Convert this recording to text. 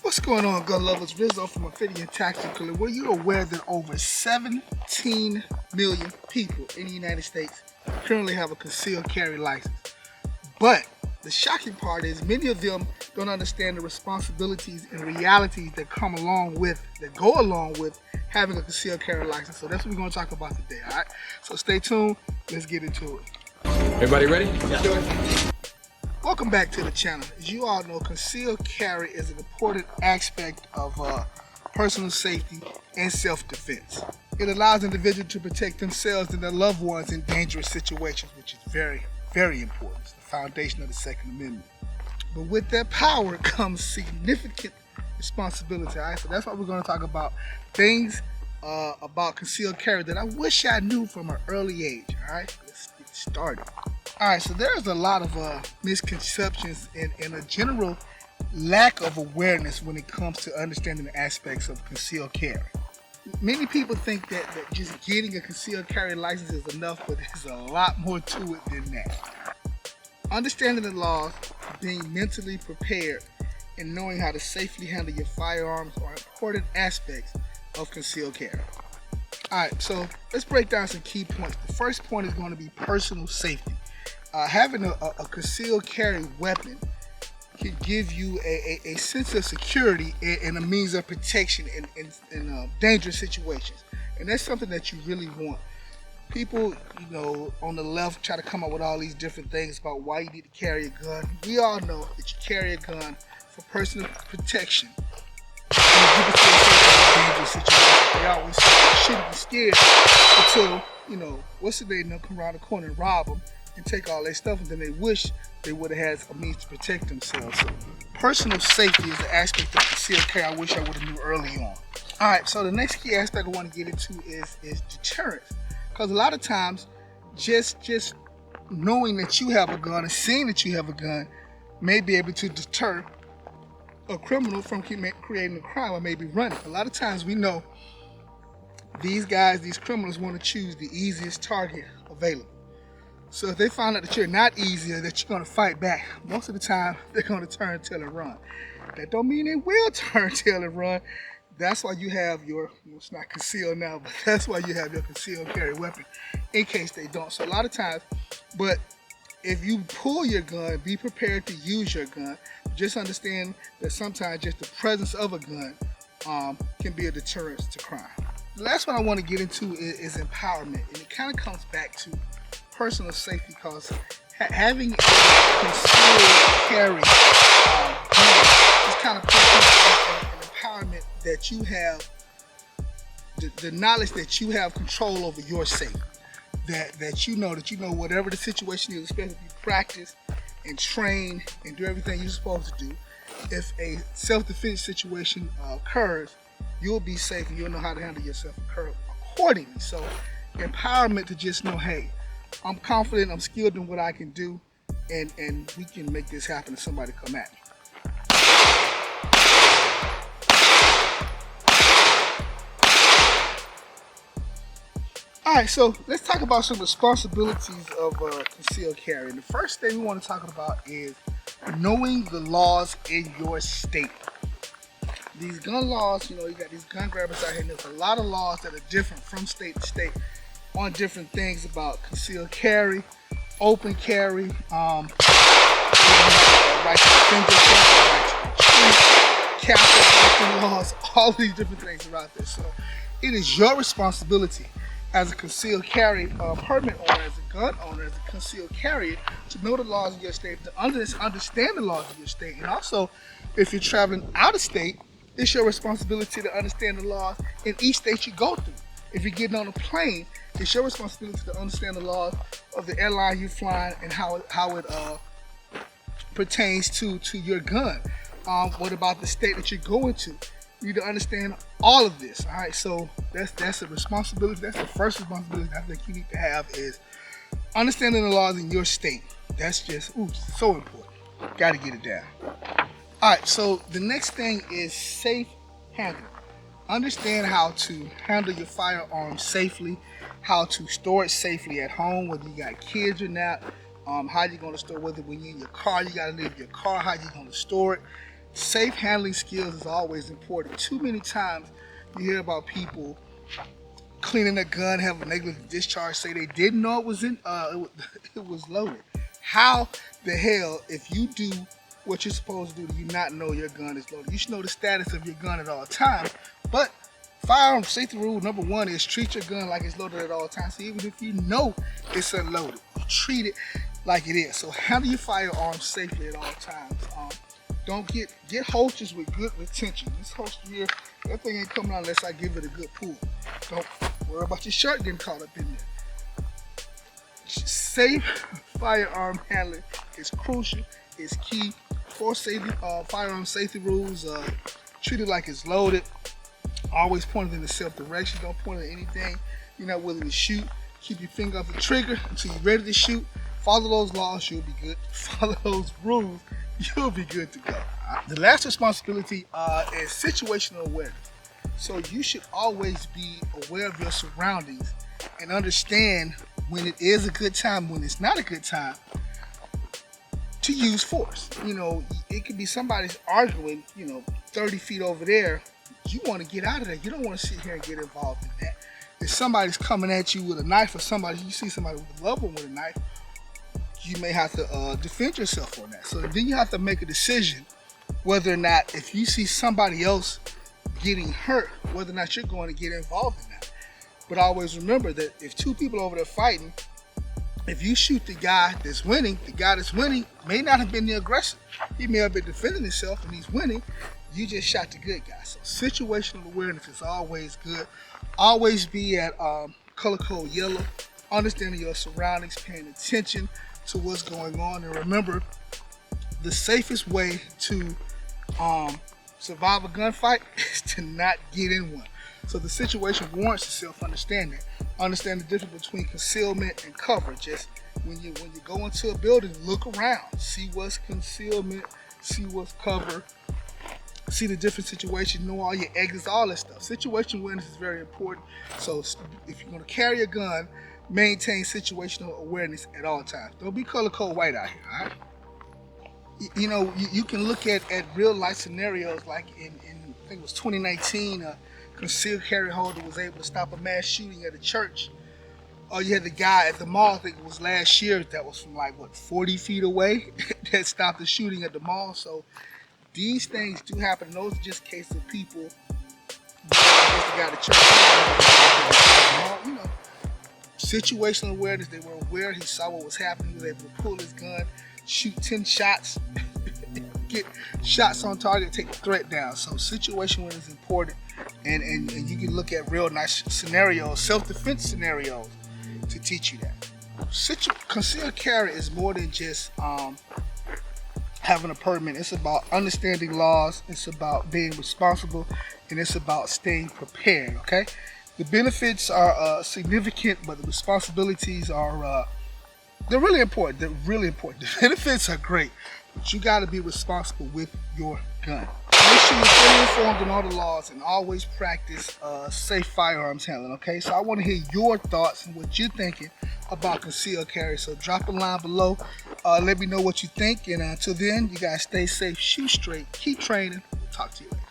What's going on, gun lovers? Rizzo from Ophidian Tactical. Were you aware that over 17 million people in the United States currently have a concealed carry license? But the shocking part is many of them don't understand the responsibilities and realities that go along with having a concealed carry license. So that's what we're going to talk about today, all right? So stay tuned. Let's get into it. Everybody ready? Yeah. Welcome back to the channel. As you all know, concealed carry is an important aspect of personal safety and self-defense. It allows individuals to protect themselves and their loved ones in dangerous situations, which is very, very important. It's the foundation of the Second Amendment. But with that power comes significant responsibility. All right, so that's why we're going to talk about things about concealed carry that I wish I knew from an early age. All right, let's get started. All right, so there's a lot of misconceptions and a general lack of awareness when it comes to understanding the aspects of concealed carry. Many people think that just getting a concealed carry license is enough, but there's a lot more to it than that. Understanding the laws, being mentally prepared, and knowing how to safely handle your firearms are important aspects of concealed carry. All right, so let's break down some key points. The first point is going to be personal safety. Having a concealed carry weapon can give you a sense of security and a means of protection in dangerous situations. And that's something that you really want. People, on the left try to come up with all these different things about why you need to carry a gun. We all know that you carry a gun for personal protection. And you can feel safe in a dangerous situation. They always say you shouldn't be scared until, what's the name, they'll come around the corner and rob them and take all their stuff, and then they wish they would have had a means to protect themselves. So personal safety is an aspect of concealed carry I wish I would have knew early on. All right, so the next key aspect I want to get into is deterrence. Because a lot of times, just knowing that you have a gun and seeing that you have a gun may be able to deter a criminal from creating a crime or maybe running. A lot of times we know these criminals want to choose the easiest target available. So if they find out that you're not easy or that you're going to fight back, most of the time they're going to turn tail and run. That don't mean they will turn tail and run. That's why you have it's not concealed now, but that's why you have your concealed carry weapon in case they don't. So a lot of times, but if you pull your gun, be prepared to use your gun. Just understand that sometimes just the presence of a gun can be a deterrent to crime. The last one I want to get into is empowerment, and it kind of comes back to personal safety, because having a concealed carry gun is kind of an empowerment that you have, the knowledge that you have control over your safety, that you know whatever the situation is, especially if you practice and train and do everything you're supposed to do, if a self-defense situation occurs, you'll be safe and you'll know how to handle yourself accordingly. So empowerment to just know, hey, I'm confident, I'm skilled in what I can do, and we can make this happen if somebody come at me. All right, so let's talk about some responsibilities of concealed carry. And the first thing we want to talk about is knowing the laws in your state. These gun laws, you got these gun grabbers out here, and there's a lot of laws that are different from state to state on different things about concealed carry, open carry, right to defend yourself, right to retreat, capital laws, all these different things are out there. So it is your responsibility as a concealed carry permit owner, as a gun owner, as a concealed carrier, to know the laws of your state, to understand the laws of your state. And also, if you're traveling out of state, it's your responsibility to understand the laws in each state you go through. If you're getting on a plane, it's your responsibility to understand the laws of the airline you're flying and how it pertains to your gun. What about the state that you're going to? You need to understand all of this. All right, so that's a responsibility. That's the first responsibility I think you need to have, is understanding the laws in your state. That's just so important. Got to get it down. All right, so the next thing is safe handling. Understand how to handle your firearms safely, how to store it safely at home, whether you got kids or not, how you're going to store, whether when you're in your car, you got to leave your car, how you're going to store it. Safe handling skills is always important. Too many times you hear about people cleaning a gun, have a negligent discharge, say they didn't know it was it was loaded. How the hell, if you do what you're supposed to do, do you not know your gun is loaded? You should know the status of your gun at all times. But firearm safety rule number one is treat your gun like it's loaded at all times. So even if you know it's unloaded, you treat it like it is. So handle your firearm safely at all times. Don't get holsters with good retention. This holster here, that thing ain't coming out unless I give it a good pull. Don't worry about your shirt getting caught up in there. Safe firearm handling is crucial, is key. For safety, firearm safety rules, treat it like it's loaded. Always point it in the self-direction. Don't point at anything you're not willing to shoot. Keep your finger off the trigger until you're ready to shoot. Follow those laws, you'll be good. Follow those rules, you'll be good to go. The last responsibility is situational awareness. So you should always be aware of your surroundings and understand when it is a good time, when it's not a good time to use force. You know, it could be somebody's arguing, 30 feet over there. You want to get out of there. You don't want to sit here and get involved in that. If somebody's coming at you with a knife, or you see somebody with a loved one with a knife, you may have to defend yourself on that. So then you have to make a decision whether or not, if you see somebody else getting hurt, whether or not you're going to get involved in that. But always remember that if two people over there fighting, if you shoot the guy that's winning, may not have been the aggressor. He may have been defending himself and he's winning. You just shot the good guy. So situational awareness is always good. Always be at color code yellow, understanding your surroundings, paying attention to what's going on. And remember, the safest way to survive a gunfight is to not get in one. So the situation warrants itself understanding. Understand the difference between concealment and cover. Just when you go into a building, look around, see what's concealment, see what's cover, see the different situations, know all your exits, all that stuff. Situation awareness is very important. So if you're going to carry a gun, maintain situational awareness at all times. Don't be color code white out here, all right? You can look at real life scenarios like in I think it was 2019, a concealed carry holder was able to stop a mass shooting at a church. Or you had the guy at the mall, I think it was last year, that was from 40 feet away that stopped the shooting at the mall. So these things do happen. Those are just cases of people. The guy at the church, situational awareness. They were aware. He saw what was happening. He was able to pull his gun, shoot 10 shots, get shots on target, take the threat down. So situation awareness is important, and you can look at real nice scenarios, self-defense scenarios, to teach you that. Concealed carry is more than just having a permit. It's about understanding laws. It's about being responsible, and it's about staying prepared. Okay, the benefits are significant, but the responsibilities are they're really important. They're really important. The benefits are great, but you got to be responsible with your gun. Make sure you're fully informed on all the laws and always practice safe firearms handling, okay? So I want to hear your thoughts and what you're thinking about concealed carry. So drop a line below. Let me know what you think. And until then, you guys stay safe, shoot straight, keep training. We'll talk to you later.